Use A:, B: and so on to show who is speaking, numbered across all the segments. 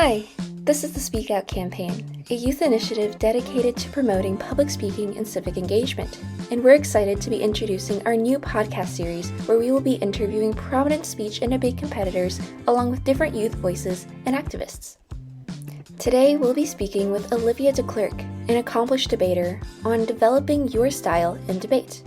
A: Hi, this is the SpeakOut campaign, a youth initiative dedicated to promoting public speaking and civic engagement. And we're excited to be introducing our new podcast series where we will be interviewing prominent speech and debate competitors along with different youth voices and activists. Today, we'll be speaking with Olivia Declerq, an accomplished debater, on developing your style in debate.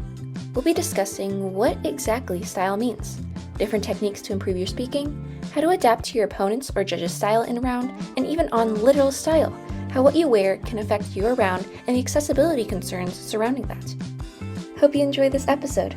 A: We'll be discussing what exactly style means, different techniques to improve your speaking, how to adapt to your opponent's or judge's style in a round, and even on literal style, how what you wear can affect your round and the accessibility concerns surrounding that. Hope you enjoy this episode.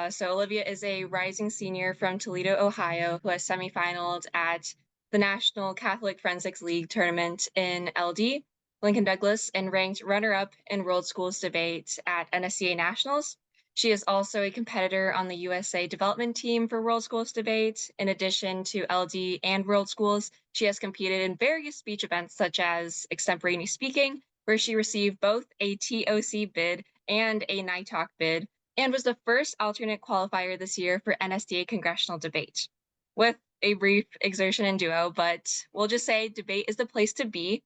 B: So Olivia is a rising senior from Toledo, Ohio, who has semifinaled at the National Catholic Forensics League tournament in LD, Lincoln Douglas, and ranked runner-up in World Schools Debate at NSDA Nationals. She is also a competitor on the USA development team for World Schools Debate. In addition to LD and World Schools, she has competed in various speech events such as Extemporaneous Speaking, where she received both a TOC bid and a NITALK bid, and was the first alternate qualifier this year for NSDA congressional debate. With a brief exertion in duo, but we'll just say debate is the place to be.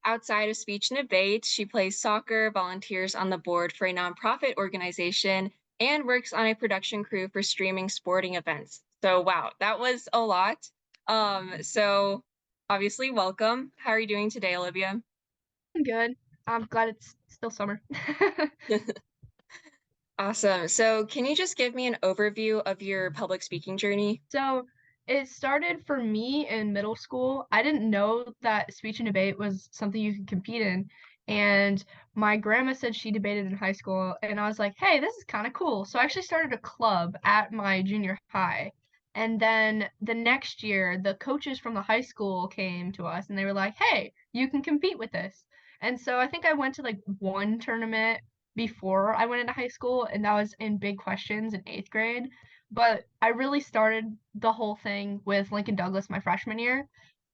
B: Outside of speech and debate, she plays soccer, volunteers on the board for a nonprofit organization, and works on a production crew for streaming sporting events. So wow, that was a lot. So obviously welcome. How are you doing today, Olivia?
C: I'm good. I'm glad it's still summer.
B: Awesome. So can you just give me an overview of your public speaking journey?
C: So, it started for me in middle school. I didn't know that speech and debate was something you could compete in, and my grandma said she debated in high school, and I was like, "Hey, this is kinda cool." So I actually started a club at my junior high, and then the next year, the coaches from the high school came to us, and they were like, "Hey, you can compete with this." And so I think I went to, like, one tournament before I went into high school, and that was in big questions in 8th grade. But I really started the whole thing with Lincoln Douglas my freshman year,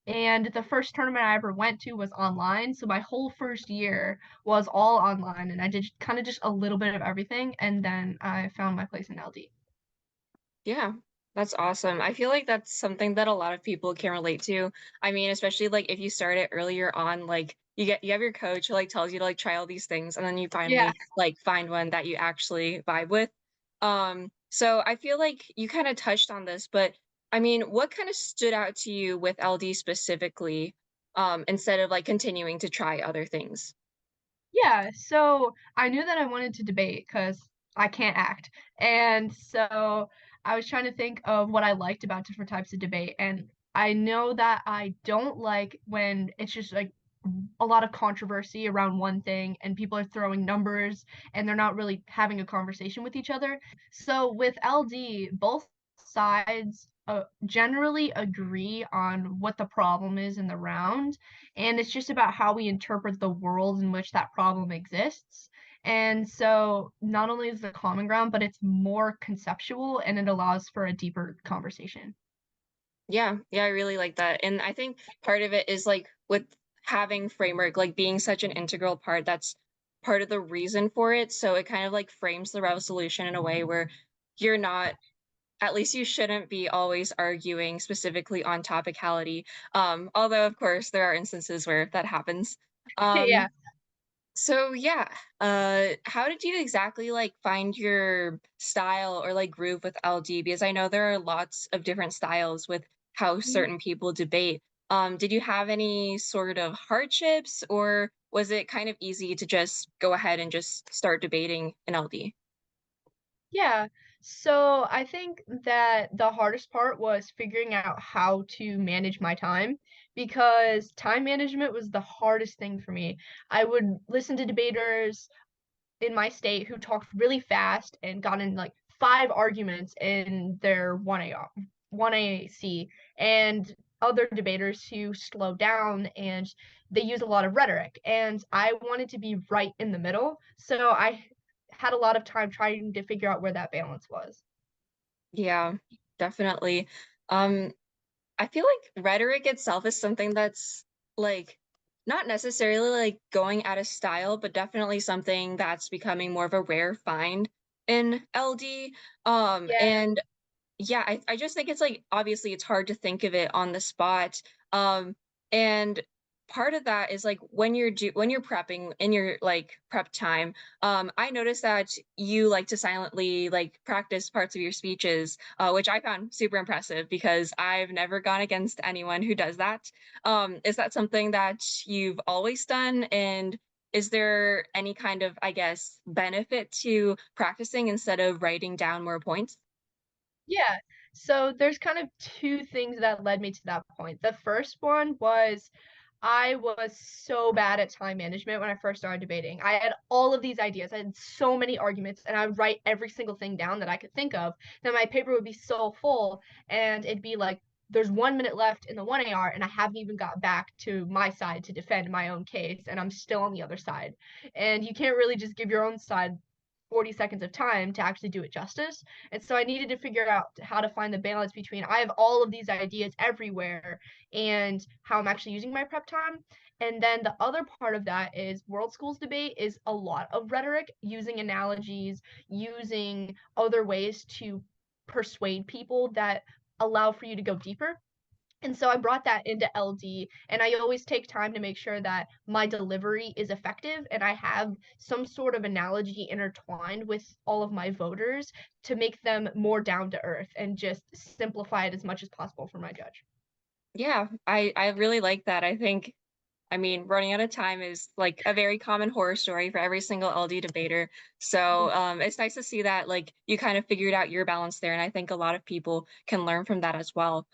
C: and the first tournament I ever went to was online, so my whole first year was all online, and I did kinda just a little bit of everything, and then I found my place in LD.
B: Yeah, that's awesome. I feel like that's something that a lot of people can relate to. I mean, especially like if you start it earlier on, like you have your coach who like tells you to like try all these things and then you
C: Yeah.
B: finally like find one that you actually vibe with. So I feel like you kind of touched on this, but I mean, what kind of stood out to you with LD specifically, instead of like continuing to try other things?
C: Yeah, so I knew that I wanted to debate because I can't act, and so I was trying to think of what I liked about different types of debate, and I know that I don't like when it's just, like, a lot of controversy around one thing and people are throwing numbers and they're not really having a conversation with each other. So with LD, both sides generally agree on what the problem is in the round, and it's just about how we interpret the world in which that problem exists. And so not only is there common ground, but it's more conceptual and it allows for a deeper conversation.
B: Yeah, yeah, I really like that. And I think part of it is like with having framework, like being such an integral part, that's part of the reason for it. So it kind of like frames the resolution in a way where you're not, at least you shouldn't be always arguing specifically on topicality. Although of course there are instances where that happens.
C: Yeah.
B: Um, so yeah, how did you exactly like find your style or like groove with LD? Because I know there are lots of different styles with how certain people debate. Did you have any sort of hardships, or was it kind of easy to just go ahead and just start debating in LD?
C: Yeah. So I think that the hardest part was figuring out how to manage my time because time management was the hardest thing for me. I would listen to debaters in my state who talked really fast and got in like 5 arguments in their 1AC and other debaters who slow down and they use a lot of rhetoric and I wanted to be right in the middle. So I had a lot of time trying to figure out where that balance was.
B: Yeah, definitely. Um, I feel like rhetoric itself is something that's like not necessarily like going out of style, but definitely something that's becoming more of a rare find in LD.
C: Yeah.
B: And Yeah, I just think it's like obviously it's hard to think of it on the spot. And part of that is like when you're prepping in your like prep time, I noticed that you like to silently like practice parts of your speeches, which I found super impressive because I've never gone against anyone who does that. Is that something that you've always done? And is there any kind of, I guess, benefit to practicing instead of writing down more points?
C: Yeah. So there's kind of two things that led me to that point. The first one was I was so bad at time management when I first started debating. I had all of these ideas. I had so many arguments, and I would write every single thing down that I could think of. Then my paper would be so full, and it'd be like, there's 1 minute left in the 1 AR, and I haven't even got back to my side to defend my own case, and I'm still on the other side. And you can't really just give your own side 40 seconds of time to actually do it justice. And so I needed to figure out how to find the balance between I have all of these ideas everywhere and how I'm actually using my prep time. And then the other part of that is world schools debate is a lot of rhetoric, using analogies, using other ways to persuade people that allow for you to go deeper. And so I brought that into LD, and I always take time to make sure that my delivery is effective and I have some sort of analogy intertwined with all of my voters to make them more down to earth and just simplify it as much as possible for my judge.
B: Yeah, I really like that. I mean, running out of time is like a very common horror story for every single LD debater. So, it's nice to see that like you kind of figured out your balance there, and I think a lot of people can learn from that as well.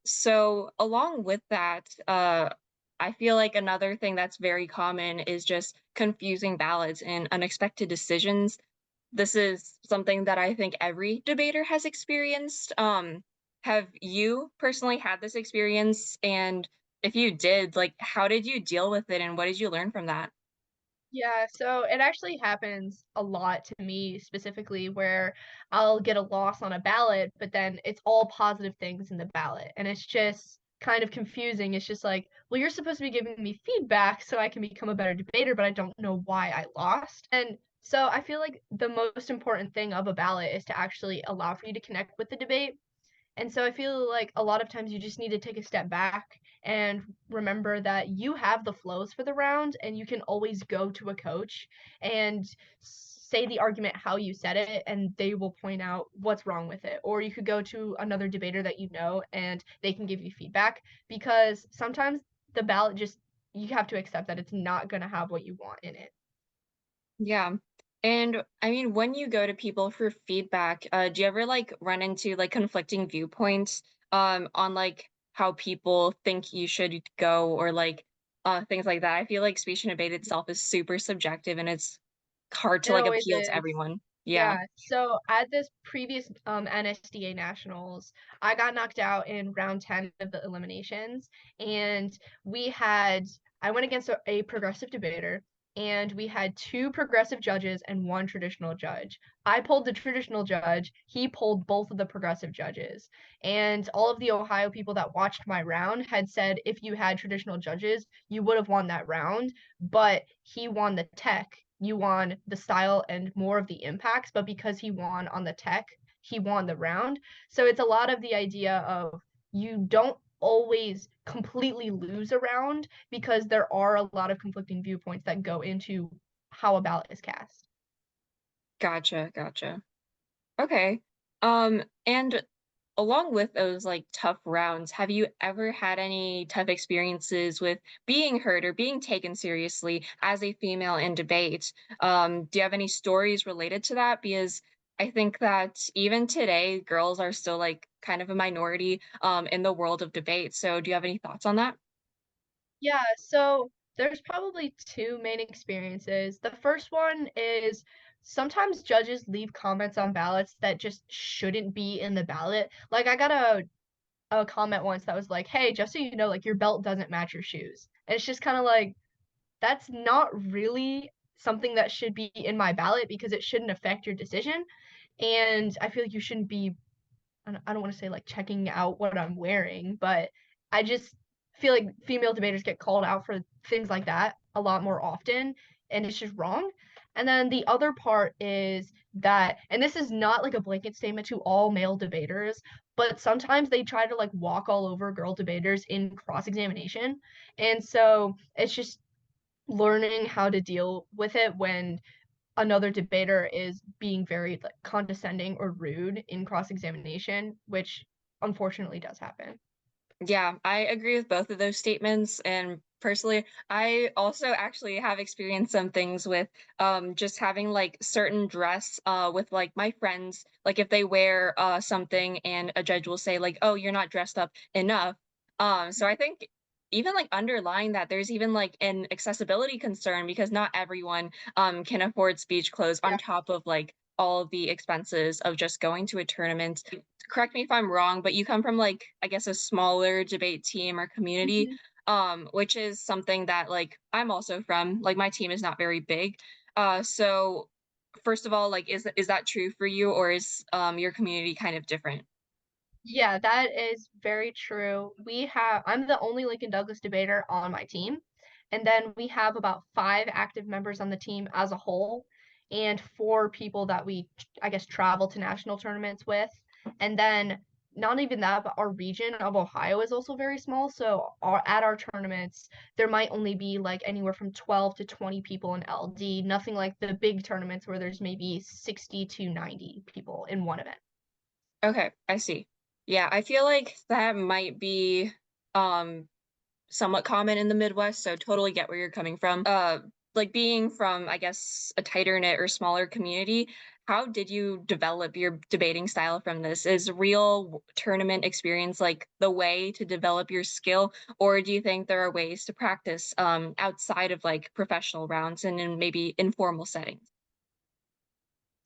B: So along with that, I feel like another thing that's very common is just confusing ballots and unexpected decisions. This is something that I think every debater has experienced. Have you personally had this experience? And if you did, like, how did you deal with it and what did you learn from that?
C: Yeah, so it actually happens a lot to me specifically where I'll get a loss on a ballot, but then it's all positive things in the ballot. And it's just kind of confusing. It's just like, well, you're supposed to be giving me feedback so I can become a better debater, but I don't know why I lost. And so I feel like the most important thing of a ballot is to actually allow for you to connect with the debate. And so I feel like a lot of times you just need to take a step back and remember that you have the flows for the round and you can always go to a coach and say the argument how you said it and they will point out what's wrong with it. Or you could go to another debater that you know and they can give you feedback because sometimes the ballot just you have to accept that it's not going to have what you want in it.
B: Yeah. And I mean, when you go to people for feedback, do you ever like run into like conflicting viewpoints on like how people think you should go or like things like that? I feel like speech and debate itself is super subjective and it's hard to
C: It
B: like
C: always
B: appeal to
C: is.
B: everyone. Yeah.
C: Yeah, so at this previous NSDA Nationals, I got knocked out in round 10 of the eliminations, and we had I went against a progressive debater, and we had two progressive judges and one traditional judge. I pulled the traditional judge, he pulled both of the progressive judges. And all of the Ohio people that watched my round had said if you had traditional judges, you would have won that round, but he won the tech, you won the style and more of the impacts, but because he won on the tech, he won the round. So it's a lot of the idea of you don't always completely lose a round because there are a lot of conflicting viewpoints that go into how a ballot is cast.
B: Gotcha, gotcha. Okay. And along with those like tough rounds, have you ever had any tough experiences with being heard or being taken seriously as a female in debate? Do you have any stories related to that? Because I think that even today, girls are still like kind of a minority in the world of debate. So do you have any thoughts on that?
C: Yeah, so there's probably two main experiences. The first one is sometimes judges leave comments on ballots that just shouldn't be in the ballot. Like I got a comment once that was like, "Hey, just so you know, like your belt doesn't match your shoes." And it's just kind of like that's not really something that should be in my ballot because it shouldn't affect your decision. And I feel like you shouldn't be I don't want to say like checking out what I'm wearing, but I just feel like female debaters get called out for things like that a lot more often, and it's just wrong. And then the other part is that, and this is not like a blanket statement to all male debaters, but sometimes they try to like walk all over girl debaters in cross-examination. And so it's just learning how to deal with it when another debater is being very like condescending or rude in cross-examination, which unfortunately does happen.
B: Yeah, I agree with both of those statements. And personally, I also actually have experienced some things with just having like certain dress with like my friends, like if they wear something and a judge will say like, "Oh, you're not dressed up enough." So I think even like underlying that there's even like an accessibility concern because not everyone can afford speech clothes
C: Yeah.
B: on top of like all of the expenses of just going to a tournament. Correct me if I'm wrong, but you come from like I guess a smaller debate team or community,
C: Mhm.
B: which is something that like I'm also from. Like my team is not very big. So first of all, like is that true for you or is your community kind of different?
C: Yeah, that is very true. I'm the only Lincoln Douglas debater on my team. And then we have about 5 active members on the team as a whole, and 4 people that we, I guess, travel to national tournaments with. And then not even that, but our region of Ohio is also very small. So at our tournaments, there might only be like anywhere from 12 to 20 people in LD, nothing like the big tournaments where there's maybe 60 to 90 people in one event.
B: Okay, I see. Yeah, I feel like that might be um somewhat common in the Midwest, so totally get where you're coming from. Like being from, I guess, a tighter knit or smaller community, how did you develop your debating style from this? Is real tournament experience like the way to develop your skill, or do you think there are ways to practice outside of like professional rounds and in maybe informal settings?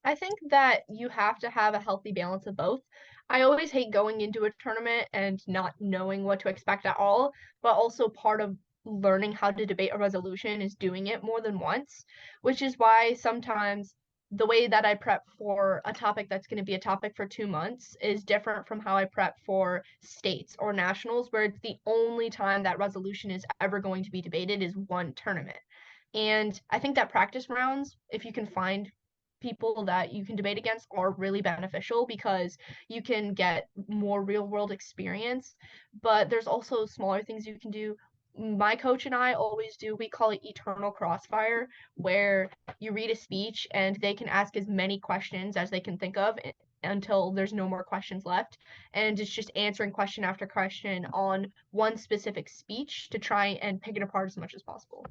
C: I think that you have to have a healthy balance of both. I always hate going into a tournament and not knowing what to expect at all, but also part of learning how to debate a resolution is doing it more than once, which is why sometimes the way that I prep for a topic that's going to be a topic for 2 months is different from how I prep for states or nationals, where it's the only time that resolution is ever going to be debated is one tournament. And I think that practice rounds, if you can find people that you can debate against, are really beneficial because you can get more real world experience. But there's also smaller things you can do. My coach and I always do, we call it eternal crossfire, where you read a speech and they can ask as many questions as they can think of until there's no more questions left. And it's just answering question after question on one specific speech to try and pick it apart as much as possible.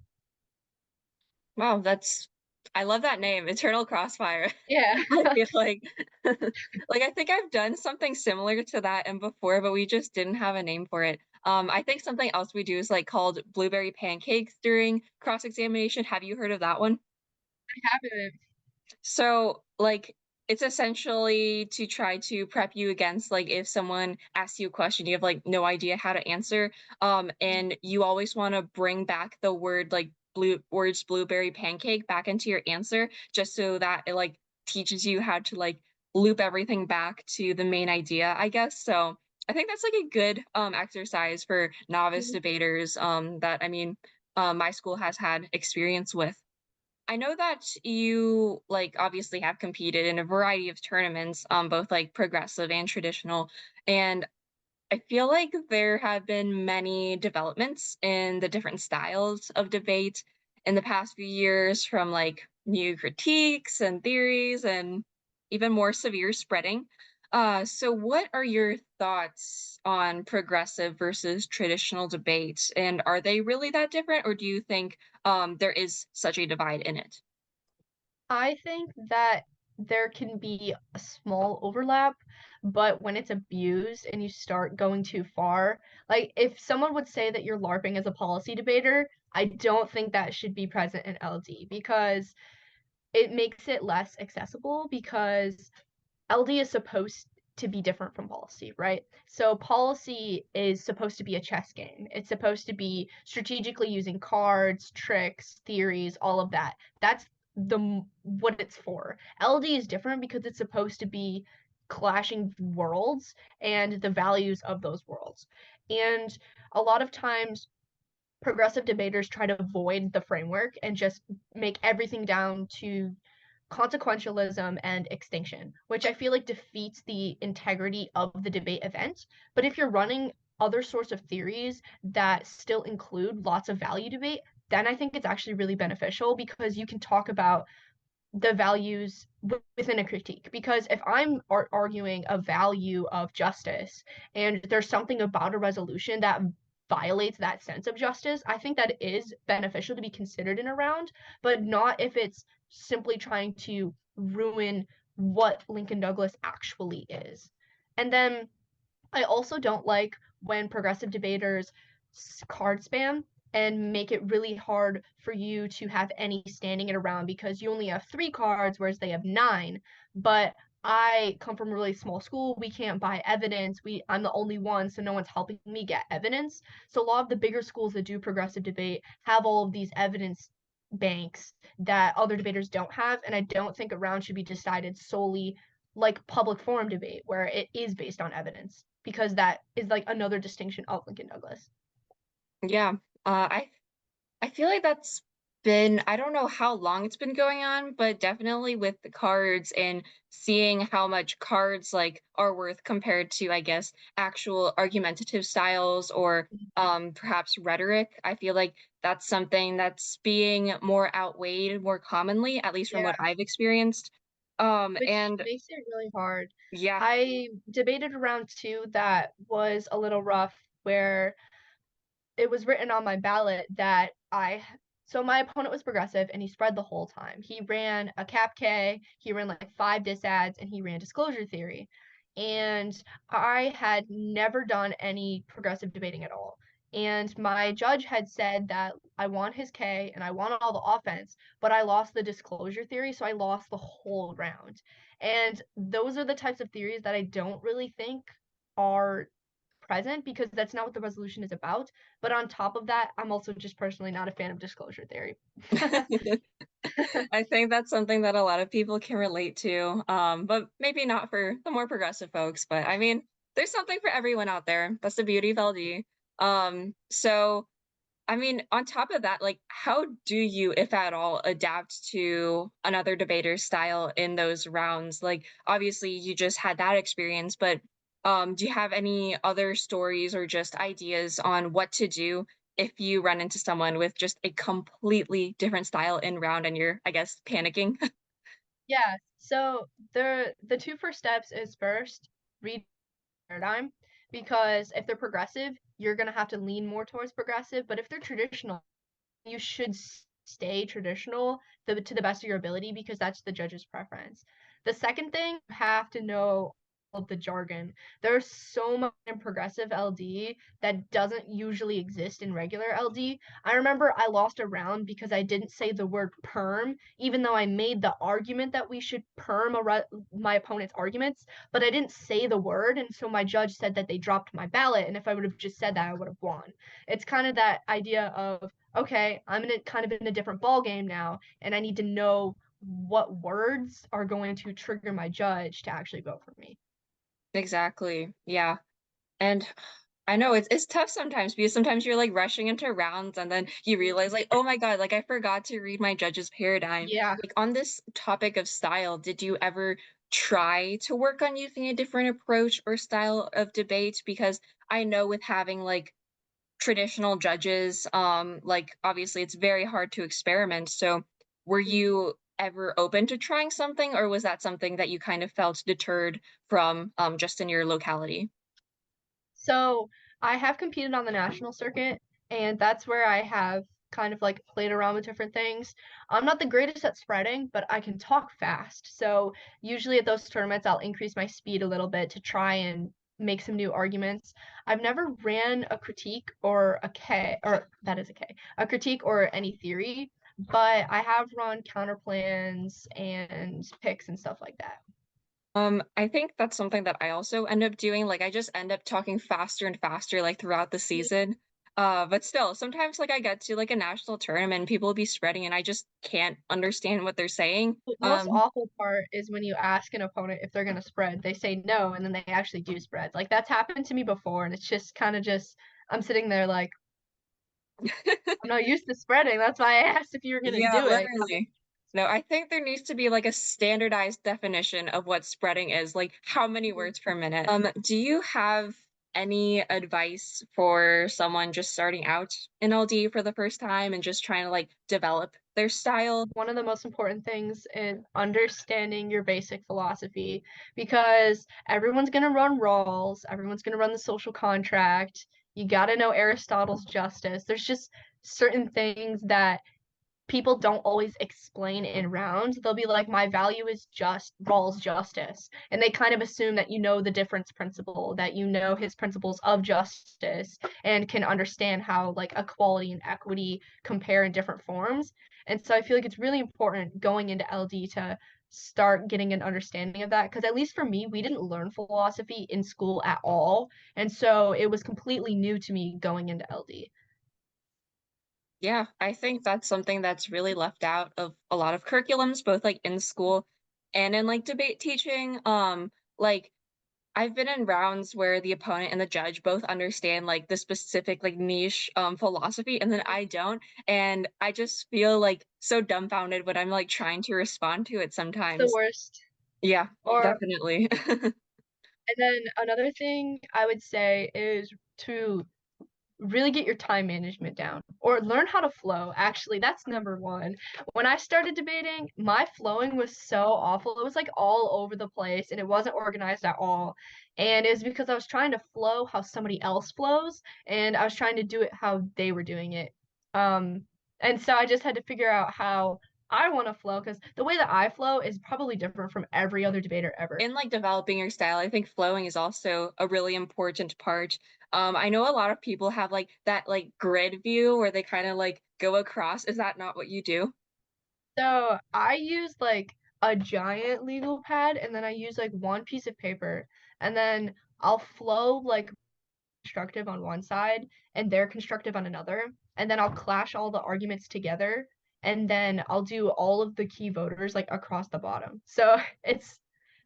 B: Wow, that's I love that name, Eternal Crossfire.
C: Yeah.
B: I feel like like I think I've done something similar to that and before, but we just didn't have a name for it. I think something else we do is like called blueberry pancakes during cross-examination. Have you heard of that one?
C: Haven't.
B: So, like, it's essentially to try to prep you against like if someone asks you a question, you have like no idea how to answer. And you always want to bring back the word like blueberry pancake back into your answer, just so that it like teaches you how to like loop everything back to the main idea, I guess. So I think that's like a good exercise for novice debaters that I mean my school has had experience with. I know that you like obviously have competed in a variety of tournaments, both like progressive and traditional. And I feel like there have been many developments in the different styles of debate in the past few years, from like new critiques and theories and even more severe spreading. So what are your thoughts on progressive versus traditional debate? And are they really that different, or do you think there is such a divide in it?
C: I think that there can be a small overlap, but when it's abused and you start going too far, like if someone would say that you're LARPing as a policy debater, I don't think that should be present in LD because it makes it less accessible because LD is supposed to be different from policy, right? So policy is supposed to be a chess game. It's supposed to be strategically using cards, tricks, theories, all of that. That's the what it's for. LD is different because it's supposed to be clashing worlds and the values of those worlds. And a lot of times progressive debaters try to avoid the framework and just make everything down to consequentialism and extinction, which I feel like defeats the integrity of the debate event. But if you're running other sorts of theories that still include lots of value debate, then I think it's actually really beneficial because you can talk about the values within a critique. Because if I'm arguing a value of justice and there's something about a resolution that violates that sense of justice, I think that is beneficial to be considered in a round, but not if it's simply trying to ruin what Lincoln Douglas actually is. And then I also don't like when progressive debaters card spam and make it really hard for you to have any standing it around because you only have 3 cards, whereas they have 9. But I come from a really small school. We can't buy evidence. I'm the only one, so no one's helping me get evidence. So a lot of the bigger schools that do progressive debate have all of these evidence banks that other debaters don't have, and I don't think a round should be decided solely like public forum debate where it is based on evidence because that is like another distinction of Lincoln Douglas.
B: Yeah. I feel like that's been, I don't know how long it's been going on, but definitely with the cards and seeing how much cards like are worth compared to, I guess, actual argumentative styles or perhaps rhetoric. I feel like that's something that's being more outweighed more commonly, at least from
C: Yeah,
B: what I've experienced.
C: which
B: And
C: makes it really hard.
B: yeah.
C: I debated around 2 that was a little rough where it was written on my ballot that so my opponent was progressive and he spread the whole time. He ran a cap K, he ran like 5 dis ads, and he ran disclosure theory. And I had never done any progressive debating at all. And my judge had said that I won his K and I won all the offense, but I lost the disclosure theory, so I lost the whole round. And those are the types of theories that I don't really think are present because that's not what the resolution is about. But on top of that, I'm also just personally not a fan of disclosure theory.
B: I think that's something that a lot of people can relate to, but maybe not for the more progressive folks. But I mean, there's something for everyone out there. That's the beauty of LD. So I mean, on top of that, like, how do you, if at all, adapt to another debater's style in those rounds? Like, obviously, you just had that experience, but do you have any other stories or just ideas on what to do if you run into someone with just a completely different style in round and you're, I guess, panicking?
C: Yeah. So the 2 first steps is first read paradigm because if they're progressive, you're gonna have to lean more towards progressive. But if they're traditional, you should stay traditional to the best of your ability because that's the judge's preference. The second thing, you have to know all of the jargon. There's so much in progressive LD that doesn't usually exist in regular LD. I remember I lost a round because I didn't say the word perm, even though I made the argument that we should perm my opponent's arguments, but I didn't say the word, and so my judge said that they dropped my ballot, and if I would have just said that, I would have won. It's kind of that idea of okay, I'm in a kind of in a different ball game now, and I need to know what words are going to trigger my judge to actually vote for me.
B: Exactly. Yeah. And I know it's tough sometimes because sometimes you're like rushing into rounds and then you realize like, oh my God, like I forgot to read my judge's paradigm.
C: Yeah.
B: Like on this topic of style, did you ever try to work on using a different approach or style of debate? Because I know with having like traditional judges, like obviously it's very hard to experiment. So were you ever open to trying something, or was that something that you kind of felt deterred from just in your locality?
C: So I have competed on the national circuit, and that's where I have kind of like played around with different things. I'm not the greatest at spreading, but I can talk fast. So usually at those tournaments, I'll increase my speed a little bit to try and make some new arguments. I've never ran a critique or a K, or that is a K, a critique or any theory, but I have run counterplans and picks and stuff like that.
B: I think that's something that I also end up doing. Like I just end up talking faster and faster like throughout the season. But still, sometimes like I get to like a national tournament, people will be spreading and I just can't understand what they're saying.
C: The most awful part is when you ask an opponent if they're gonna spread. They say no, and then they actually do spread. Like that's happened to me before, and it's just kind of just I'm sitting there like, I'm not used to spreading. That's why I asked if you were gonna
B: Yeah,
C: do it.
B: literally. No, I think there needs to be like a standardized definition of what spreading is, like how many
C: Mhm.
B: words per minute. Do you have any advice for someone just starting out in LD for the first time and just trying to like develop their style?
C: One of the most important things is understanding your basic philosophy because everyone's going to run roles, everyone's going to run the social contract. You got to know Aristotle's justice. There's just certain things that people don't always explain in rounds. They'll be like, my value is just Rawls' justice. And they kind of assume that you know the difference principle, that you know his principles of justice and can understand how like equality and equity compare in different forms. And so I feel like it's really important going into LD to start getting an understanding of that because at least for me we didn't learn philosophy in school at all, and so it was completely new to me going into LD.
B: Yeah, I think that's something that's really left out of a lot of curriculums, both like in school and in like debate teaching. Like I've been in rounds where the opponent and the judge both understand like the specific like niche philosophy and then I don't. And I just feel like so dumbfounded when I'm like trying to respond to it
C: It's the
B: sometimes.
C: worst.
B: Yeah,
C: Or
B: definitely.
C: And then another thing I would say is to really get your time management down or learn how to flow. Actually, that's number one. When I started debating, my flowing was so awful. It was like all over the place and it wasn't organized at all. And it was because I was trying to flow how somebody else flows and I was trying to do it how they were doing it. And so I just had to figure out how I want to flow because the way that I flow is probably different from every other debater ever.
B: In like developing your style, I think flowing is also a really important part. I know a lot of people have like that like grid view where they kind of like go across. Is that not what you do?
C: So I use like a giant legal pad and then I use like one piece of paper and then I'll flow like constructive on one side and they're constructive on another. And then I'll clash all the arguments together and then I'll do all of the key voters like across the bottom. So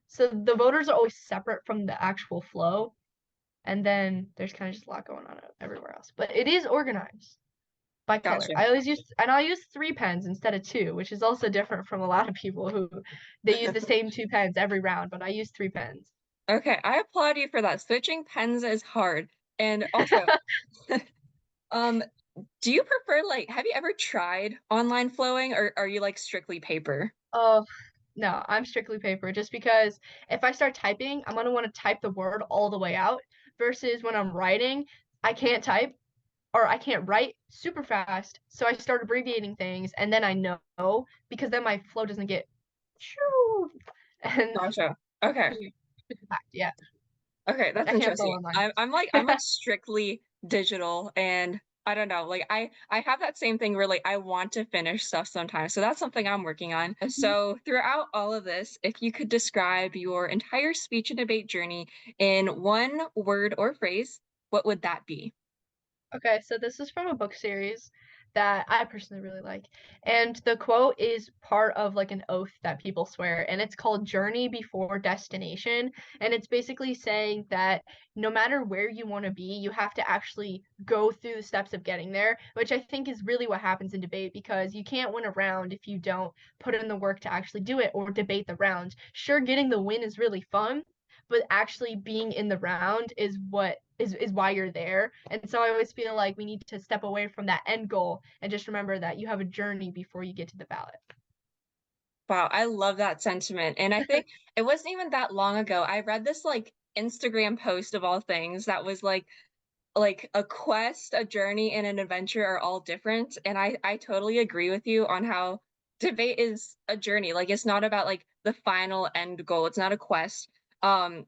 C: so the voters are always separate from the actual flow. And then there's kind of just a lot going on everywhere else. But it is organized by color.
B: Gotcha.
C: I'll use 3 pens instead of two, which is also different from a lot of people who they use the same 2 pens every round, but I use 3 pens.
B: Okay, I applaud you for that. Switching pens is hard. And also, um, do you prefer like have you ever tried online flowing or are you like strictly paper?
C: Oh, no, I'm strictly paper just because if I start typing, I'm gonna want to type the word all the way out versus when I'm writing, I can't type or I can't write super fast. So I start abbreviating things and then I know because then my flow doesn't get shoo and
B: Gotcha. Okay.
C: yeah,
B: Okay, that's
C: I can't flow
B: interesting.
C: online.
B: I'm like strictly digital and I don't know, like I have that same thing where like I want to finish stuff sometimes. So that's something I'm working on. So throughout all of this, if you could describe your entire speech and debate journey in one word or phrase, what would that be?
C: Okay, so this is from a book series that I personally really like. And the quote is part of like an oath that people swear, and it's called Journey Before Destination. And it's basically saying that no matter where you want to be, you have to actually go through the steps of getting there, which I think is really what happens in debate because you can't win a round if you don't put in the work to actually do it or debate the round. Sure, getting the win is really fun, but actually being in the round is what is why you're there. And so I always feel like we need to step away from that end goal and just remember that you have a journey before you get to the ballot.
B: Wow, I love that sentiment. And I think it wasn't even that long ago. I read this like Instagram post of all things that was like a quest, a journey, and an adventure are all different. And I totally agree with you on how debate is a journey. Like it's not about like the final end goal. It's not a quest.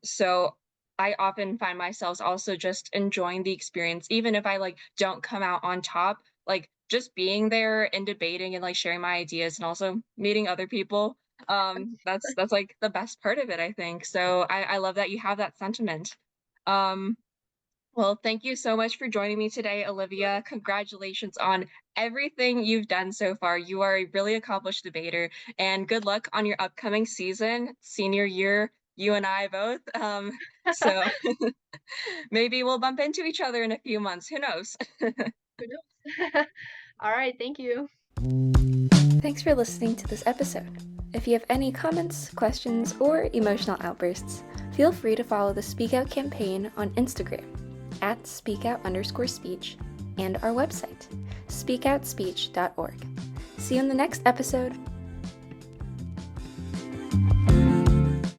B: So I often find myself also just enjoying the experience, even if I like don't come out on top, like just being there and debating and like sharing my ideas and also meeting other people. That's like the best part of it, I think. So I love that you have that sentiment. Um, well, thank you so much for joining me today, Olivia. Congratulations on everything you've done so far. You are a really accomplished debater, and good luck on your upcoming season, senior year, you and I both. So maybe we'll bump into each other in a few months. Who knows?
C: Who knows? All right, thank you.
A: Thanks for listening to this episode. If you have any comments, questions, or emotional outbursts, feel free to follow the SpeakOut campaign on Instagram at speakout_speech and our website, speakoutspeech.org. See you in the next episode.